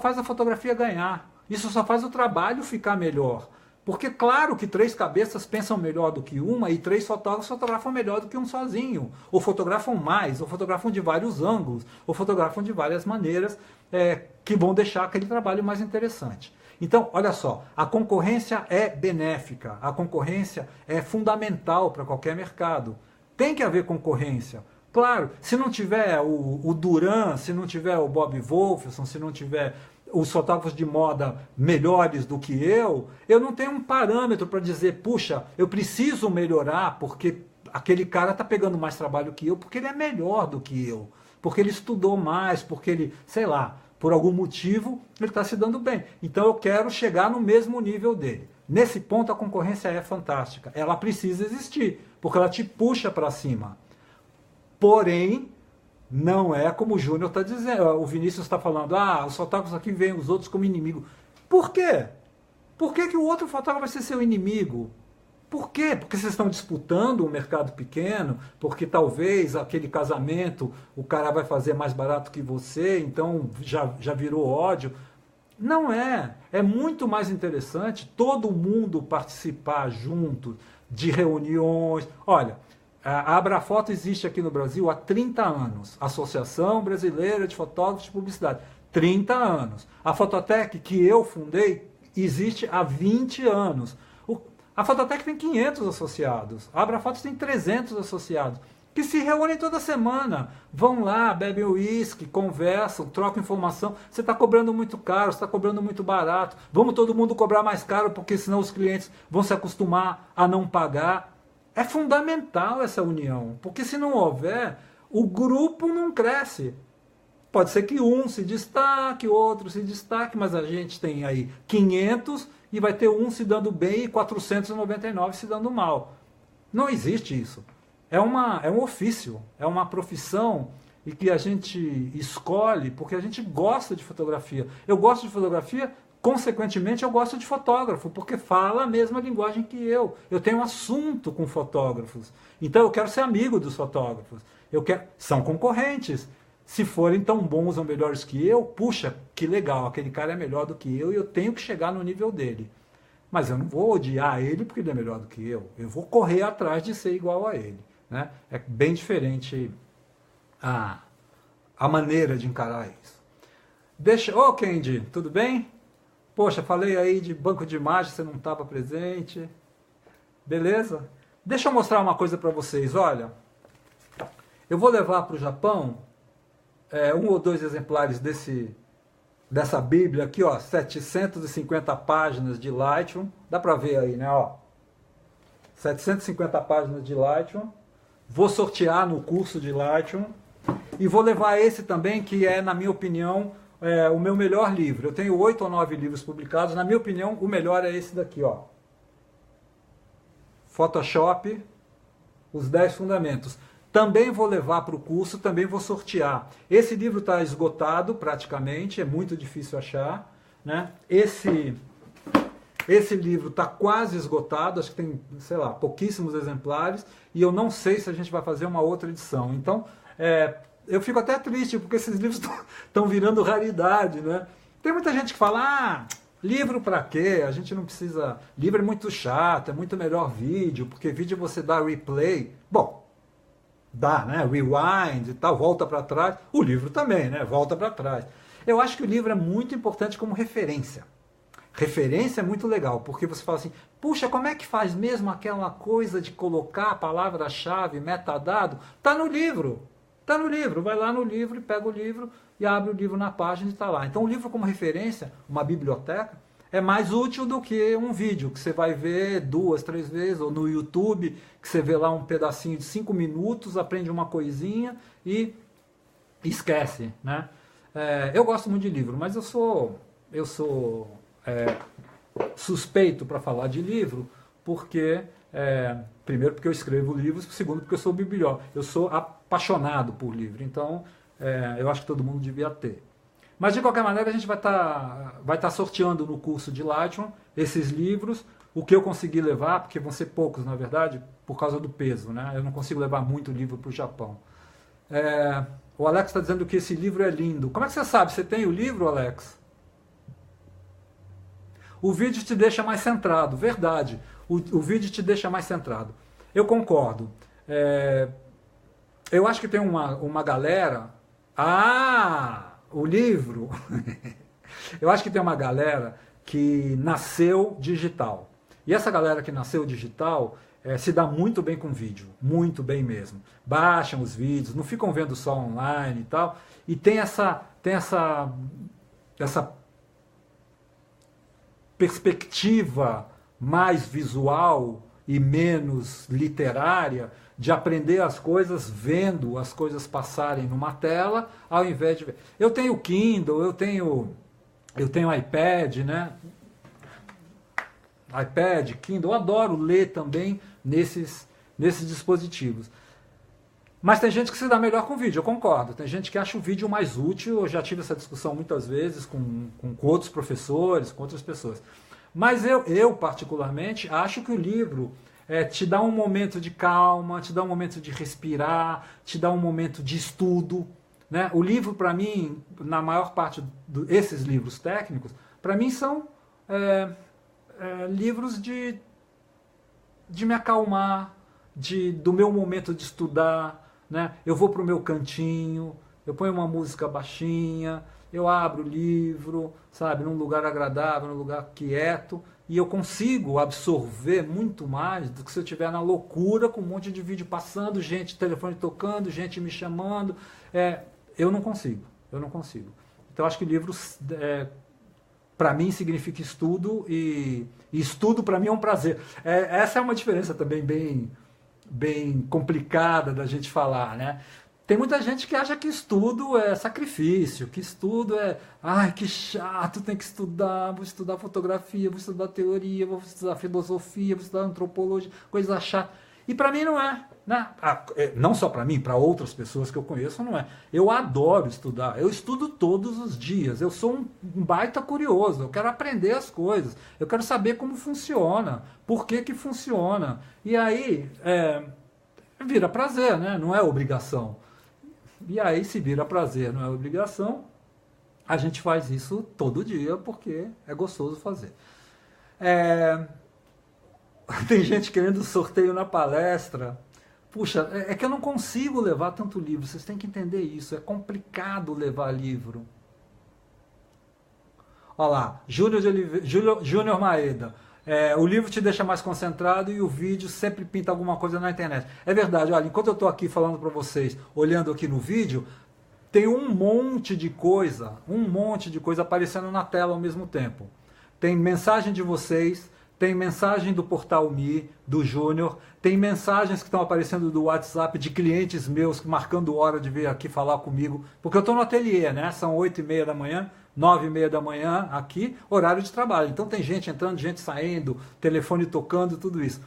faz a fotografia ganhar. Isso só faz o trabalho ficar melhor. Porque claro que 3 cabeças pensam melhor do que uma e 3 fotógrafos fotografam melhor do que um sozinho. Ou fotografam mais, ou fotografam de vários ângulos, ou fotografam de várias maneiras que vão deixar aquele trabalho mais interessante. Então, olha só, a concorrência é benéfica, a concorrência é fundamental para qualquer mercado. Tem que haver concorrência. Claro, se não tiver o Duran, se não tiver o Bob Wolfson, se não tiver os fotógrafos de moda melhores do que eu não tenho um parâmetro para dizer, puxa, eu preciso melhorar porque aquele cara está pegando mais trabalho que eu, porque ele é melhor do que eu, porque ele estudou mais, porque ele, sei lá, por algum motivo ele está se dando bem. Então eu quero chegar no mesmo nível dele. Nesse ponto a concorrência é fantástica, ela precisa existir, porque ela te puxa para cima. Porém, não é como o Júnior está dizendo, o Vinícius está falando, os fotógrafos aqui veem os outros como inimigo. Por quê? Por que o outro fotógrafo vai ser seu inimigo? Por quê? Porque vocês estão disputando um mercado pequeno, porque talvez aquele casamento o cara vai fazer mais barato que você, então já virou ódio. Não é. É muito mais interessante todo mundo participar junto de reuniões. Olha, a Abrafoto existe aqui no Brasil há 30 anos. Associação Brasileira de Fotógrafos de Publicidade. 30 anos. A Fototec, que eu fundei, existe há 20 anos. A Fototec tem 500 associados. A Abrafoto tem 300 associados. Que se reúnem toda semana, vão lá, bebem uísque, conversam, trocam informação. Você está cobrando muito caro, você está cobrando muito barato. Vamos todo mundo cobrar mais caro, porque senão os clientes vão se acostumar a não pagar. É fundamental essa união, porque se não houver, o grupo não cresce. Pode ser que um se destaque, outro se destaque, mas a gente tem aí 500 e vai ter um se dando bem e 499 se dando mal. Não existe isso. É um ofício, é uma profissão e que a gente escolhe porque a gente gosta de fotografia. Eu gosto de fotografia, consequentemente eu gosto de fotógrafo, porque fala a mesma linguagem que eu. Eu tenho um assunto com fotógrafos. Então eu quero ser amigo dos fotógrafos. São concorrentes. Se forem tão bons ou melhores que eu, puxa, que legal, aquele cara é melhor do que eu e eu tenho que chegar no nível dele. Mas eu não vou odiar ele porque ele é melhor do que eu. Eu vou correr atrás de ser igual a ele. Né? É bem diferente a maneira de encarar isso. Ô Kendi, tudo bem? Poxa, falei aí de banco de imagem, você não estava presente. Beleza? Deixa eu mostrar uma coisa para vocês. Olha, eu vou levar para o Japão um ou dois exemplares dessa Bíblia aqui, ó, 750 páginas de Lightroom. Dá para ver aí, né? Ó, 750 páginas de Lightroom. Vou sortear no curso de Lightroom. E vou levar esse também, que é, na minha opinião, o meu melhor livro. Eu tenho 8 ou 9 livros publicados. Na minha opinião, o melhor é esse daqui, ó. Photoshop, os 10 fundamentos. Também vou levar para o curso, também vou sortear. Esse livro está esgotado praticamente, é muito difícil achar. Né? Esse livro está quase esgotado, acho que tem, sei lá, pouquíssimos exemplares, e eu não sei se a gente vai fazer uma outra edição. Então, eu fico até triste, porque esses livros estão virando raridade. Né? Tem muita gente que fala, livro para quê? A gente não precisa... Livro é muito chato, é muito melhor vídeo, porque vídeo você dá replay. Bom, dá, né? Rewind e tal, volta para trás. O livro também, né? Volta para trás. Eu acho que o livro é muito importante como referência. Referência é muito legal, porque você fala assim, puxa, como é que faz mesmo aquela coisa de colocar a palavra-chave, metadado? Tá no livro. Tá no livro. Vai lá no livro e pega o livro e abre o livro na página e está lá. Então o livro como referência, uma biblioteca, é mais útil do que um vídeo que você vai ver 2, 3 vezes, ou no YouTube, que você vê lá um pedacinho de 5 minutos, aprende uma coisinha e esquece. Né? Eu gosto muito de livro, mas eu sou suspeito para falar de livro, porque, primeiro, porque eu escrevo livros, segundo, porque eu sou bibliófilo. Eu sou apaixonado por livro, então eu acho que todo mundo devia ter. Mas, de qualquer maneira, a gente vai tá sorteando no curso de Lightroom esses livros, o que eu consegui levar, porque vão ser poucos, na verdade, por causa do peso. Né? Eu não consigo levar muito livro para o Japão. O Alex está dizendo que esse livro é lindo. Como é que você sabe? Você tem o livro, Alex? O vídeo te deixa mais centrado, verdade. O vídeo te deixa mais centrado. Eu concordo. Eu acho que tem uma galera... o livro! Eu acho que tem uma galera que nasceu digital. E essa galera que nasceu digital se dá muito bem com vídeo. Muito bem mesmo. Baixam os vídeos, não ficam vendo só online e tal. E tem essa perspectiva mais visual e menos literária de aprender as coisas vendo as coisas passarem numa tela, ao invés de ver. Eu tenho Kindle, eu tenho iPad, né? iPad, Kindle, eu adoro ler também nesses dispositivos. Mas tem gente que se dá melhor com vídeo, eu concordo. Tem gente que acha o vídeo mais útil, eu já tive essa discussão muitas vezes com outros professores, com outras pessoas. Mas eu particularmente, acho que o livro te dá um momento de calma, te dá um momento de respirar, te dá um momento de estudo. Né? O livro, para mim, na maior parte desses livros técnicos, para mim são livros de me acalmar, do meu momento de estudar. Né? Eu vou para o meu cantinho, eu ponho uma música baixinha, eu abro o livro, sabe, num lugar agradável, num lugar quieto, e eu consigo absorver muito mais do que se eu estiver na loucura, com um monte de vídeo passando, gente, telefone tocando, gente me chamando. Eu não consigo. Então, acho que livros, para mim, significa estudo, e estudo, para mim, é um prazer. Essa é uma diferença também bem complicada da gente falar, né? Tem muita gente que acha que estudo é sacrifício, que estudo ai, que chato, tem que estudar, vou estudar fotografia, vou estudar teoria, vou estudar filosofia, vou estudar antropologia, coisa chata. E para mim não é, né? Não só para mim, para outras pessoas que eu conheço, não é. Eu adoro estudar, eu estudo todos os dias, eu sou um baita curioso, eu quero aprender as coisas, eu quero saber como funciona, por que funciona. E aí, vira prazer, né? Não é obrigação. E aí, se vira prazer, não é obrigação, a gente faz isso todo dia porque é gostoso fazer. Tem gente querendo sorteio na palestra. Puxa, é que eu não consigo levar tanto livro, vocês têm que entender isso, é complicado levar livro. Olha lá, Júnior Maeda. O livro te deixa mais concentrado e o vídeo sempre pinta alguma coisa na internet. É verdade, olha, enquanto eu estou aqui falando para vocês, olhando aqui no vídeo, tem um monte de coisa aparecendo na tela ao mesmo tempo. Tem mensagem de vocês, tem mensagem do Portal Me, do Júnior, tem mensagens que estão aparecendo do WhatsApp de clientes meus marcando hora de vir aqui falar comigo, porque eu estou no ateliê, né? São 8h30 da manhã, 9h30 da manhã aqui, horário de trabalho. Então tem gente entrando, gente saindo, telefone tocando, tudo isso.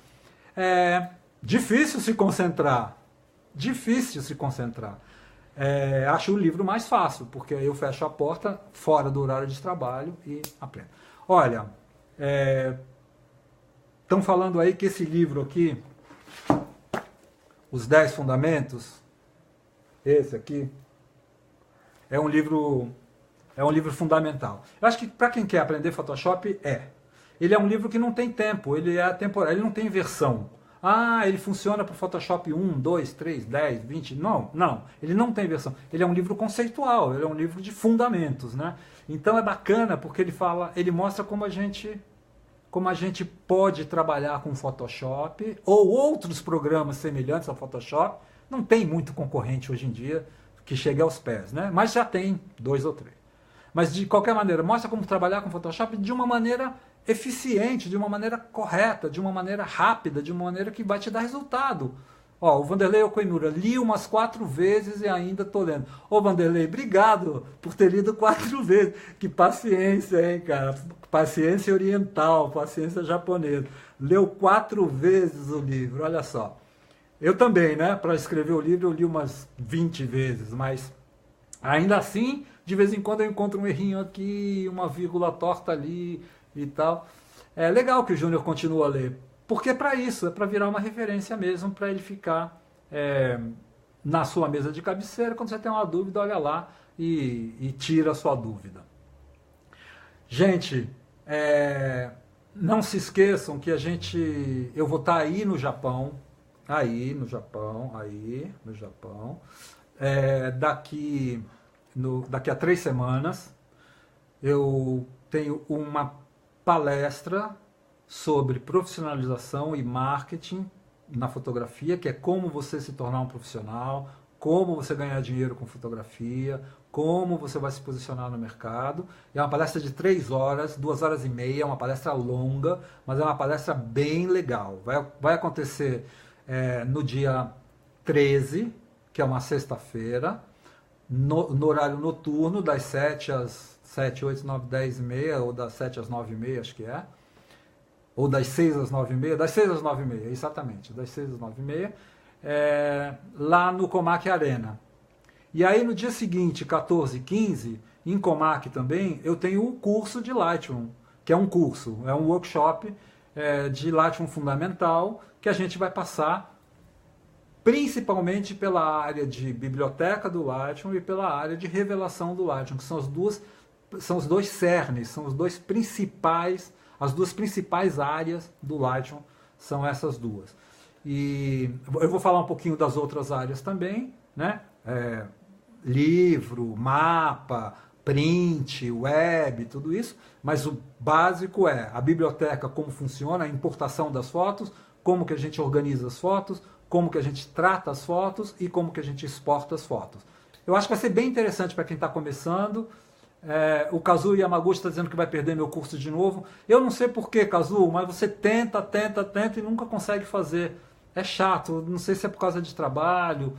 Difícil se concentrar. Acho o livro mais fácil, porque aí eu fecho a porta fora do horário de trabalho e aprendo. Olha, estão falando aí que esse livro aqui, Os 10 Fundamentos, esse aqui, é um livro fundamental. Eu acho que para quem quer aprender Photoshop, ele é um livro que não tem tempo, ele é atemporal, ele não tem versão. Ele funciona para o Photoshop 1, 2, 3, 10, 20. Não, ele não tem versão. Ele é um livro conceitual, ele é um livro de fundamentos, né? Então é bacana porque ele mostra como a gente pode trabalhar com Photoshop ou outros programas semelhantes ao Photoshop. Não tem muito concorrente hoje em dia que chegue aos pés, né? Mas já tem 2 ou 3. Mas de qualquer maneira, mostra como trabalhar com Photoshop de uma maneira eficiente, de uma maneira correta, de uma maneira rápida, de uma maneira que vai te dar resultado. O Vanderlei Okoimura, li umas 4 vezes e ainda estou lendo. Vanderlei, obrigado por ter lido 4 vezes. Que paciência, hein, cara? Paciência oriental, paciência japonesa. Leu 4 vezes o livro, olha só. Eu também, né? Para escrever o livro eu li umas 20 vezes, mas ainda assim, de vez em quando eu encontro um errinho aqui, uma vírgula torta ali e tal. É legal que o Júnior continue a ler, porque é para isso, é para virar uma referência mesmo, para ele ficar na sua mesa de cabeceira. Quando você tem uma dúvida, olha lá e tira a sua dúvida. Gente, não se esqueçam que eu vou estar aí no Japão, daqui a 3 semanas, eu tenho uma palestra sobre profissionalização e marketing na fotografia, que é como você se tornar um profissional, como você ganhar dinheiro com fotografia, como você vai se posicionar no mercado. É uma palestra de 3 horas, 2h30, é uma palestra longa, mas é uma palestra bem legal. Vai acontecer no dia 13, que é uma sexta-feira, no horário noturno, das 7 às 7, 8, 9, 10 e meia, ou das 7 às 9 e meia, acho que é. Ou das 6 às 9 e meia, das 6 às 9 e meia, exatamente, das 6 às 9 e meia, lá no Comac Arena. E aí no dia seguinte, 14 e 15, em Comac também, eu tenho o curso de Lightroom, que é um curso, é um workshop de Lightroom fundamental, que a gente vai passar principalmente pela área de biblioteca do Lightroom e pela área de revelação do Lightroom, que são os dois cernes, são as duas principais áreas do Lightroom, são essas duas. E eu vou falar um pouquinho das outras áreas também, né? Livro, mapa, print, web, tudo isso, mas o básico é a biblioteca, como funciona, a importação das fotos, como que a gente organiza as fotos, como que a gente trata as fotos e como que a gente exporta as fotos. Eu acho que vai ser bem interessante para quem está começando. O Kazuo Yamaguchi está dizendo que vai perder meu curso de novo. Eu não sei porquê, Kazuo, mas você tenta e nunca consegue fazer. É chato, não sei se é por causa de trabalho,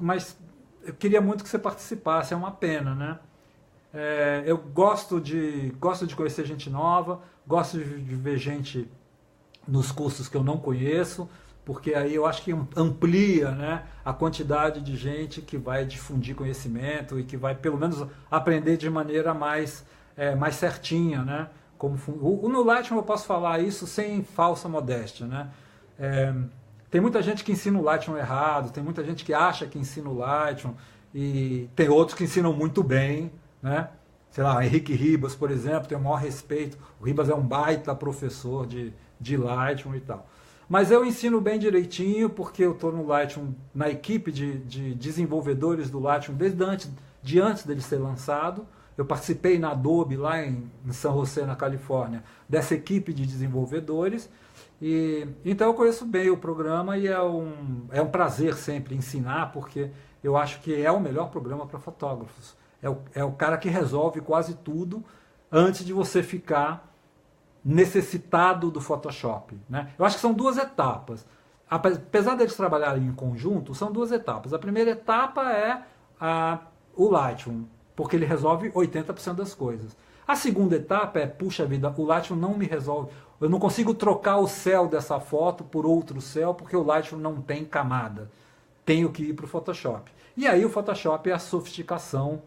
mas eu queria muito que você participasse, é uma pena, né? Eu gosto de conhecer gente nova, gosto de ver gente nos cursos que eu não conheço, porque aí eu acho que amplia, né, a quantidade de gente que vai difundir conhecimento e que vai pelo menos aprender de maneira mais certinha, né? No Lightroom eu posso falar isso sem falsa modéstia, né? Tem muita gente que ensina o Lightroom errado, tem muita gente que acha que ensina o Lightroom, e tem outros que ensinam muito bem, né? Sei lá, Henrique Ribas, por exemplo, tem o maior respeito. O Ribas é um baita professor de Lightroom e tal. Mas eu ensino bem direitinho, porque eu estou no Lightroom, na equipe de desenvolvedores do Lightroom desde antes dele ser lançado. Eu participei na Adobe, lá em San José, na Califórnia, dessa equipe de desenvolvedores. Então eu conheço bem o programa e é um prazer sempre ensinar, porque eu acho que é o melhor programa para fotógrafos. É o cara que resolve quase tudo antes de você ficar necessitado do Photoshop, né? Eu acho que são duas etapas. Apesar deles trabalharem em conjunto, são duas etapas. A primeira etapa é o Lightroom, porque ele resolve 80% das coisas. A segunda etapa é, puxa vida, o Lightroom não me resolve. Eu não consigo trocar o céu dessa foto por outro céu, porque o Lightroom não tem camada. Tenho que ir para o Photoshop. E aí o Photoshop é a sofisticação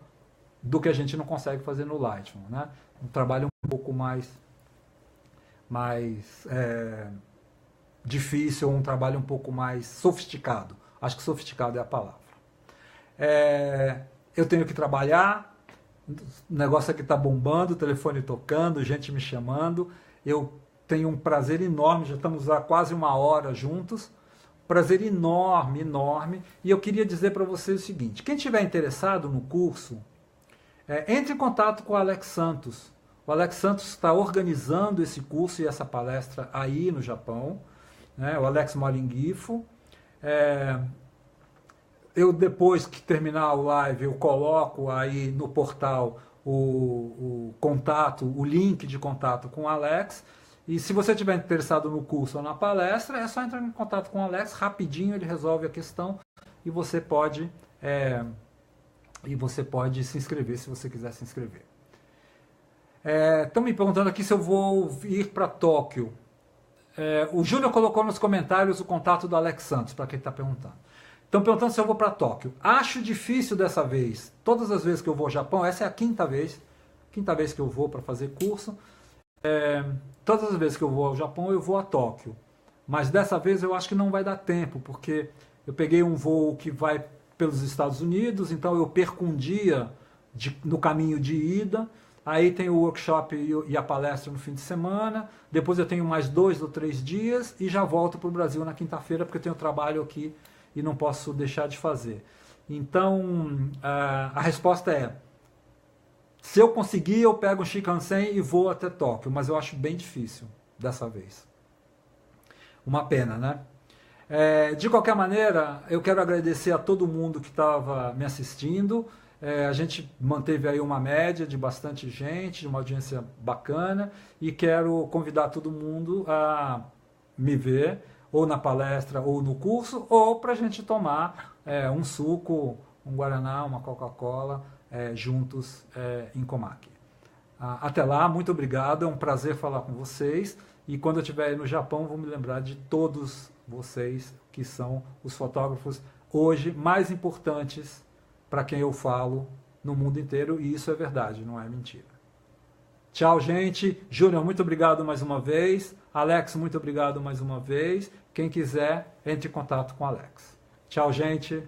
do que a gente não consegue fazer no Lightroom, né? Um trabalho um pouco mais difícil, um trabalho um pouco mais sofisticado. Acho que sofisticado é a palavra. Eu tenho que trabalhar, o negócio aqui está bombando, o telefone tocando, gente me chamando. Eu tenho um prazer enorme, já estamos há quase 1 hora juntos. Prazer enorme, enorme. E eu queria dizer para vocês o seguinte: quem estiver interessado no curso, entre em contato com o Alex Santos. O Alex Santos está organizando esse curso e essa palestra aí no Japão, né? O Alex mora em Gifu. Eu, depois que terminar o live, eu coloco aí no portal o contato, o link de contato com o Alex. E se você estiver interessado no curso ou na palestra, é só entrar em contato com o Alex, rapidinho ele resolve a questão e você pode se inscrever se você quiser se inscrever. Estão me perguntando aqui se eu vou ir para Tóquio. O Júnior colocou nos comentários o contato do Alex Santos, para quem está perguntando. Estão perguntando se eu vou para Tóquio. Acho difícil dessa vez. Todas as vezes que eu vou ao Japão, essa é a quinta vez que eu vou para fazer curso. Todas as vezes que eu vou ao Japão, eu vou a Tóquio. Mas dessa vez eu acho que não vai dar tempo, porque eu peguei um voo que vai pelos Estados Unidos, então eu perco um dia no caminho de ida. Aí tem o workshop e a palestra no fim de semana. Depois eu tenho mais 2 ou 3 dias e já volto para o Brasil na quinta-feira, porque eu tenho trabalho aqui e não posso deixar de fazer. Então, a resposta é: se eu conseguir, eu pego o Shinkansen e vou até Tóquio, mas eu acho bem difícil dessa vez. Uma pena, né? De qualquer maneira, eu quero agradecer a todo mundo que estava me assistindo. A gente manteve aí uma média de bastante gente, de uma audiência bacana, e quero convidar todo mundo a me ver, ou na palestra, ou no curso, ou para a gente tomar um suco, um Guaraná, uma Coca-Cola, juntos em Komaki. Até lá, muito obrigado, é um prazer falar com vocês, e quando eu estiver no Japão, vou me lembrar de todos vocês que são os fotógrafos hoje mais importantes para quem eu falo no mundo inteiro, e isso é verdade, não é mentira. Tchau, gente. Júnior, muito obrigado mais uma vez. Alex, muito obrigado mais uma vez. Quem quiser, entre em contato com o Alex. Tchau, gente.